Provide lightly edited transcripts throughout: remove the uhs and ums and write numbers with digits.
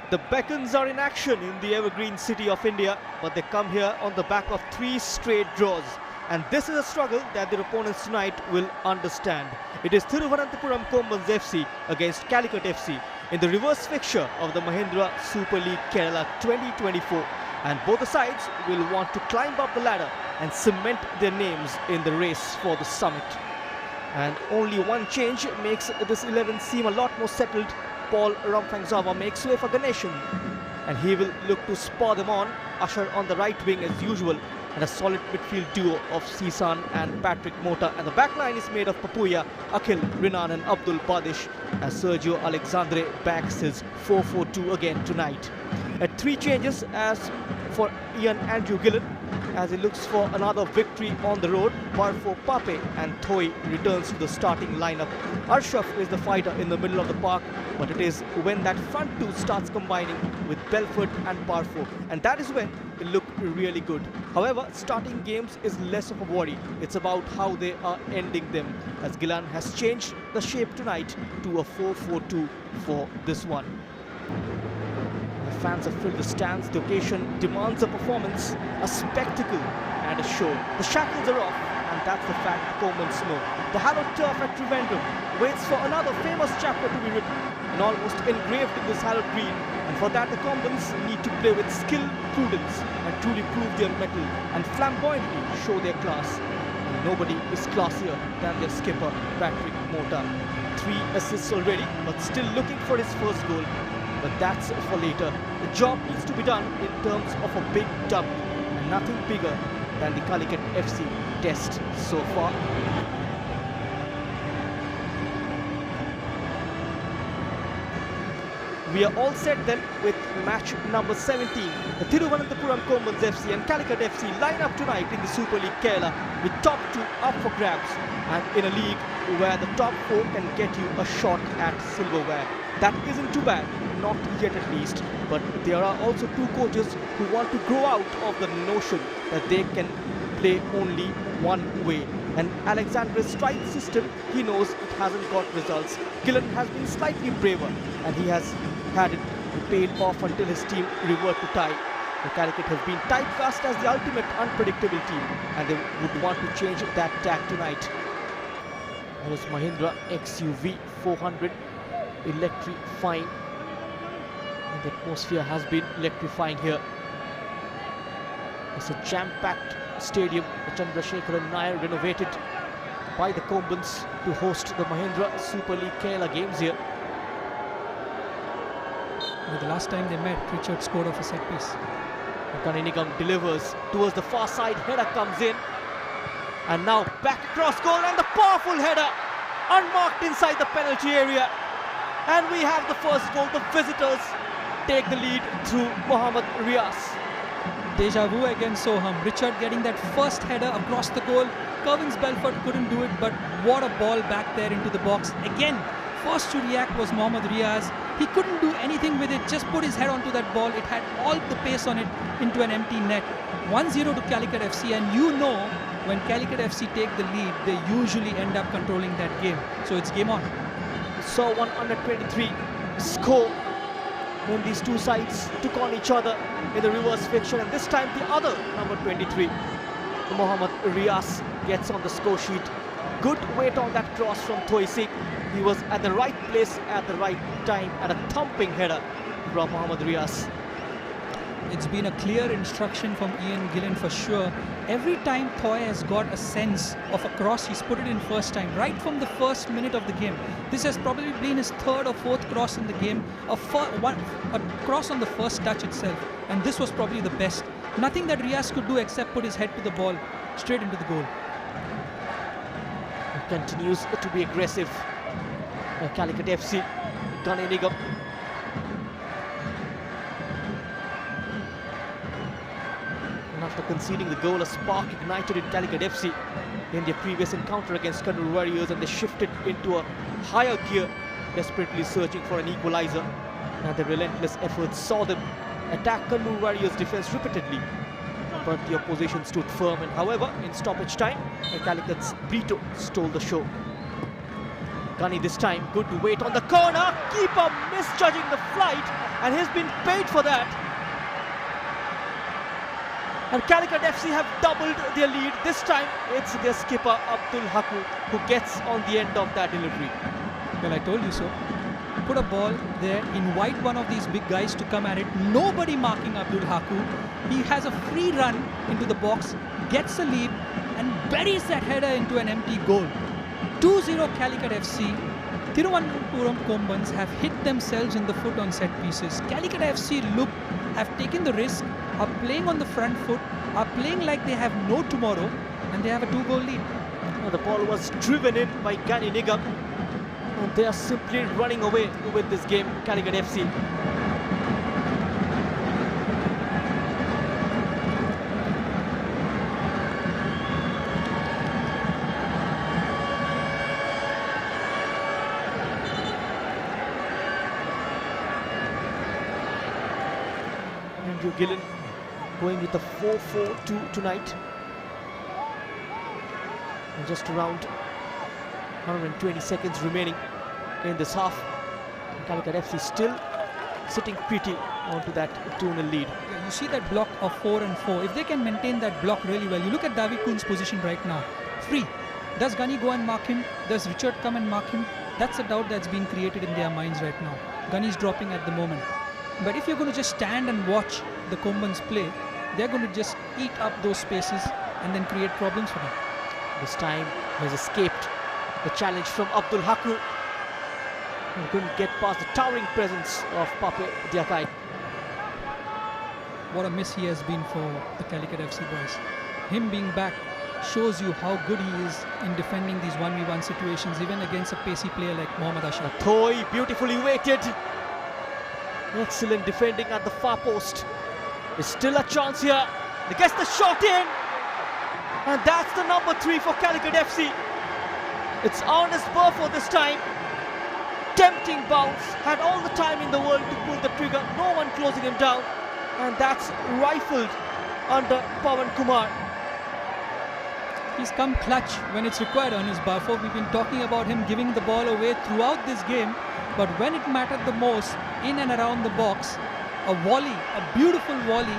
The Beacons are in action in the evergreen city of India, but they come here on the back of 3 straight draws. And this is a struggle that their opponents tonight will understand. It is Thiruvananthapuram Kombans FC against Calicut FC in the reverse fixture of the Mahindra Super League Kerala 2024. And both the sides will want to climb up the ladder and cement their names in the race for the summit. And only one change makes this 11 seem a lot more settled. Paul Ramphangzawa makes way for Ganeshan, and he will look to spur them on. Usher on the right wing as usual, and a solid midfield duo of Sisan and Patrick Mota. And the back line is made of Papuya, Akhil, Rinan and Abdul Badish, as Sergio Alexandre backs his 4-4-2 again tonight. At 3 changes as for Ian Andrew Gillen, as he looks for another victory on the road. Barfo Pape and Thoi returns to the starting lineup. Arshaf is the fighter in the middle of the park, but it is when that front two starts combining with Belfort and Barfo, and that is when they look really good. However, starting games is less of a worry. It's about how they are ending them, as Gillan has changed the shape tonight to a 4-4-2 for this one. The fans have filled the stands. The occasion demands a performance, a spectacle and a show. The shackles are off, and that's the fact the Kombans know. The hallowed turf at Trivandrum waits for another famous chapter to be written, and almost engraved in this hallowed green. And for that, the Kombans need to play with skill, prudence, and truly prove their mettle and flamboyantly show their class. And nobody is classier than their skipper, Patrick Mota. 3 assists already, but still looking for his first goal. But that's for later. The job needs to be done in terms of a big W, and nothing bigger than the Calicut FC test so far. We are all set then with match number 17. The Thiruvananthapuram Kombans FC and Calicut FC line up tonight in the Super League Kerala, with top 2 up for grabs, and in a league where the top 4 can get you a shot at silverware. That isn't too bad, not yet at least, but there are also 2 coaches who want to grow out of the notion that they can play only one way. And Alexandre's strike system, he knows it hasn't got results. Gillen has been slightly braver, and he has had it paid off until his team revert to tie. The Calicut have been typecast as the ultimate unpredictable team, and they would want to change that tack tonight. That is Mahindra XUV 400, electrifying. And the atmosphere has been electrifying here. It's a jam-packed stadium, the Chandrasekharan Nair, renovated by the Kombans to host the Mahindra Super League Kerala games here. The last time they met, Richard scored off a set piece. Kannur delivers towards the far side, header comes in, and now back across goal, and the powerful header unmarked inside the penalty area, and we have the first goal. The visitors take the lead through Mohammad Riaz. Deja vu against Soham. Richard getting that first header across the goal. Kervins Belfort couldn't do it, but what a ball back there into the box. Again, first to react was Mohammad Riaz. He couldn't do anything with it, just put his head onto that ball. It had all the pace on it into an empty net. 1-0 to Calicut FC, and you know when Calicut FC take the lead, they usually end up controlling that game. So it's game on. We saw one under 23 score when these 2 sides took on each other in the reverse fixture, and this time the other number 23, Mohammad Riaz, gets on the score sheet. Good weight on that cross from Thoisik. He was at the right place at the right time, and a thumping header from Mohammad Riaz. It's been a clear instruction from Ian Gillen for sure. Every time Thoy has got a sense of a cross, he's put it in first time, right from the first minute of the game. This has probably been his 3rd or 4th cross in the game, a cross on the first touch itself, and this was probably the best. Nothing that Riaz could do except put his head to the ball, straight into the goal. He continues to be aggressive. Calicut FC, Kannur. And after conceding the goal, a spark ignited in Calicut FC in their previous encounter against Kannur Warriors, and they shifted into a higher gear, desperately searching for an equalizer. And the relentless efforts saw them attack Kannur Warriors' defense repeatedly, but the opposition stood firm. And however, in stoppage time, Calicut's Brito stole the show. Gunny this time, good wait on the corner. Keeper misjudging the flight, and he's been paid for that. And Calicut FC have doubled their lead. This time it's their skipper Abdul Haku who gets on the end of that delivery. Well, I told you so. Put a ball there, invite one of these big guys to come at it. Nobody marking Abdul Haku. He has a free run into the box, gets a leap, and buries that header into an empty goal. 2-0 Calicut FC. Thiruvananthapuram Kombans have hit themselves in the foot on set pieces. Calicut FC have taken the risk, are playing on the front foot, are playing like they have no tomorrow, and they have a 2-goal lead. Now the ball was driven in by Gani Nigam, and they are simply running away with this game, Calicut FC. Andrew Gillen going with a 4-4-2 tonight. And just around 120 seconds remaining in this half. Calicut FC still sitting pretty onto that 2-0 lead. Yeah, you see that block of 4 and 4. If they can maintain that block really well, you look at Davi Kuhn's position right now. Free. Does Gunny go and mark him? Does Richard come and mark him? That's a doubt that's being created in their minds right now. Gunny's dropping at the moment. But if you're going to just stand and watch the Kombans play, they're going to just eat up those spaces and then create problems for them. This time he has escaped the challenge from Abdul Haku. He couldn't get past the towering presence of Pape Diakai. What a miss he has been for the Calicut FC boys. Him being back shows you how good he is in defending these 1v1 situations, even against a pacey player like Mohammad Ashraf. Thoi beautifully weighted. Excellent defending at the far post. There's still a chance here. They gets the shot in. And that's the number 3 for Calicut FC. It's Ernest Burford this time. Tempting bounce. Had all the time in the world to pull the trigger. No one closing him down. And that's rifled under Pawan Kumar. He's come clutch when it's required, Ernest Burford. We've been talking about him giving the ball away throughout this game. But when it mattered the most, in and around the box, a volley, a beautiful volley.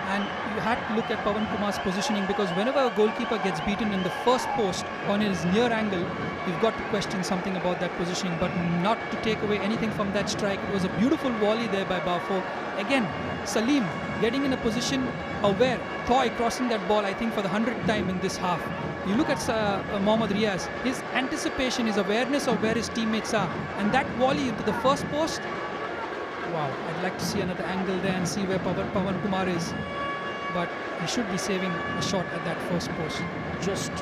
And you had to look at Pawan Kumar's positioning, because whenever a goalkeeper gets beaten in the first post on his near angle, you've got to question something about that positioning, but not to take away anything from that strike. It was a beautiful volley there by Burford. Again, Salim getting in a position aware, Thoi crossing that ball, I think for the 100th time in this half. You look at Mohammad Riaz, his anticipation, his awareness of where his teammates are, and that volley into the first post. Wow, I'd like to see another angle there and see where Pawan Kumar is. But he should be saving a shot at that first post. Just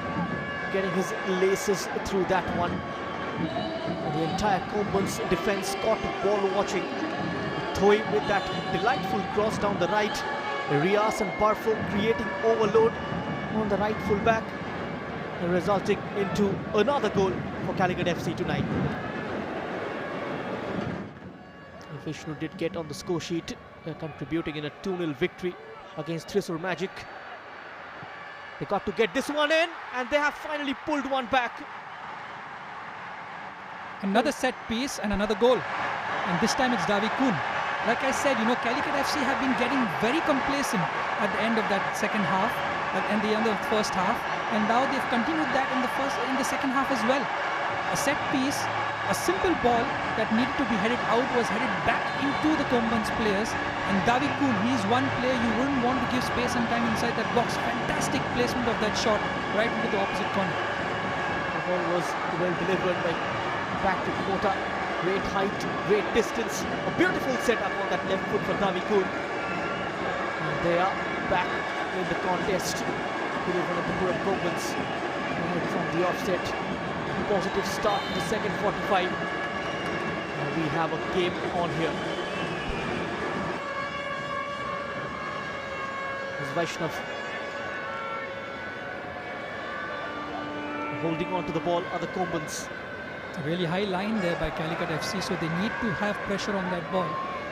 getting his laces through that one. And the entire Kombans defense caught ball watching. Thoi with that delightful cross down the right. Riaz and Barfo creating overload on the right fullback, resulting into another goal for Calicut FC tonight. Vishnu did get on the score sheet, contributing in a 2-0 victory against Thrissur Magic. They got to get this one in, and they have finally pulled one back. Another set piece and another goal. And this time it's Davi Kuhn. Like I said, Calicut FC have been getting very complacent at the end of that second half, at the end of the first half. And now they've continued that in the second half as well. A set piece, a simple ball that needed to be headed out was headed back into the Kombans players. And Davi Kuhn, he's one player you wouldn't want to give space and time inside that box. Fantastic placement of that shot right into the opposite corner. The ball was well delivered by Patrick Mota. Great height, great distance. A beautiful setup on that left foot for Davi Kuhn. And they are back in the contest. Thiruvananthapuram Kombans right from the offset. Positive start to the second 45. And we have a game on here. As Vaishnav holding on to the ball are the Kombans. A really high line there by Calicut FC, so they need to have pressure on that ball.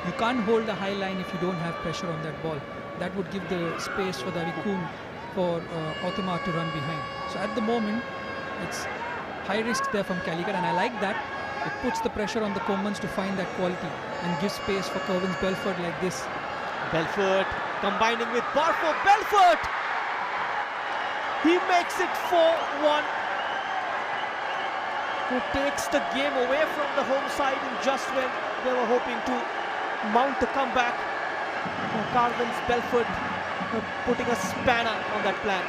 You can't hold a high line if you don't have pressure on that ball. That would give the space for Davi Kuhn for Ottomar to run behind. So at the moment, it's high risk there from Calicut, and I like that. It puts the pressure on the Kombans to find that quality and gives space for Kombans Belfort like this. Belfort combining with Barfo. Belfort! He makes it 4-1. He takes the game away from the home side and just when they were hoping to mount a comeback. Kombans Belfort putting a spanner on that plan.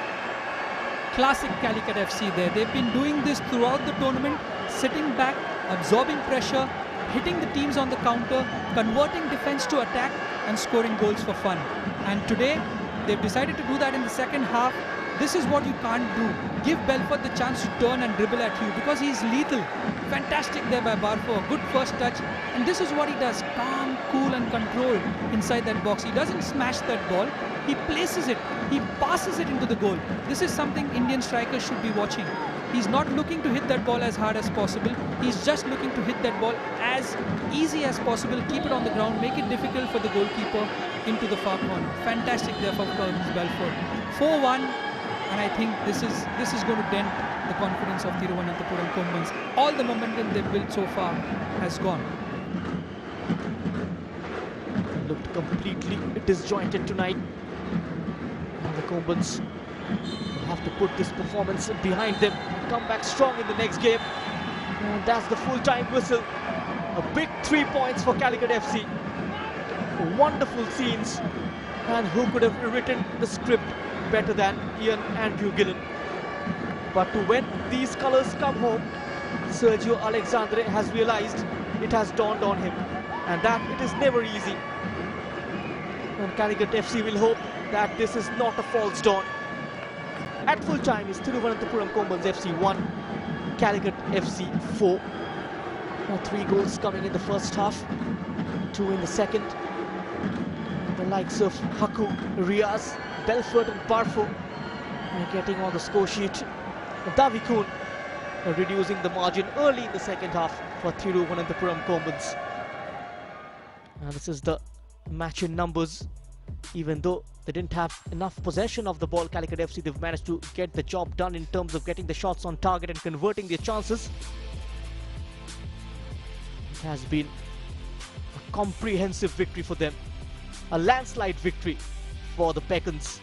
Classic Calicut FC there. They've been doing this throughout the tournament, sitting back, absorbing pressure, hitting the teams on the counter, converting defense to attack and scoring goals for fun. And today, they've decided to do that in the second half. This is what you can't do. Give Belfort the chance to turn and dribble at you because he's lethal. Fantastic there by Barfo, a good first touch. And this is what he does, calm, cool and controlled inside that box. He doesn't smash that ball, he places it, he passes it into the goal. This is something Indian strikers should be watching. He's not looking to hit that ball as hard as possible. He's just looking to hit that ball as easy as possible, keep it on the ground, make it difficult for the goalkeeper into the far corner. Fantastic there for Kombans Belfort. 4-1. And I think this is going to dent the confidence of Thiruvananthapuram Kombans. All the momentum they've built so far has gone. Looked completely disjointed tonight. And the Kombans will have to put this performance behind them. Come back strong in the next game. And that's the full-time whistle. A big 3 points for Calicut FC. Wonderful scenes. And who could have written the script better than Ian Andrew Gillen? But to when these colours come home, Sergio Alexandre has realised, it has dawned on him, and that it is never easy. And Calicut FC will hope that this is not a false dawn. At full time is Thiruvananthapuram Kombans FC 1, Calicut FC 4. Now 3 goals coming in the first half, 2 in the second. The likes of Haku, Riaz, Belfort and Barfo getting on the score sheet. Davikun reducing the margin early in the second half for Thiruvananthapuram Kombans. This is the match in numbers. Even though they didn't have enough possession of the ball, Calicut FC, they've managed to get the job done in terms of getting the shots on target and converting their chances. It has been a comprehensive victory for them. A landslide victory for the Peccans.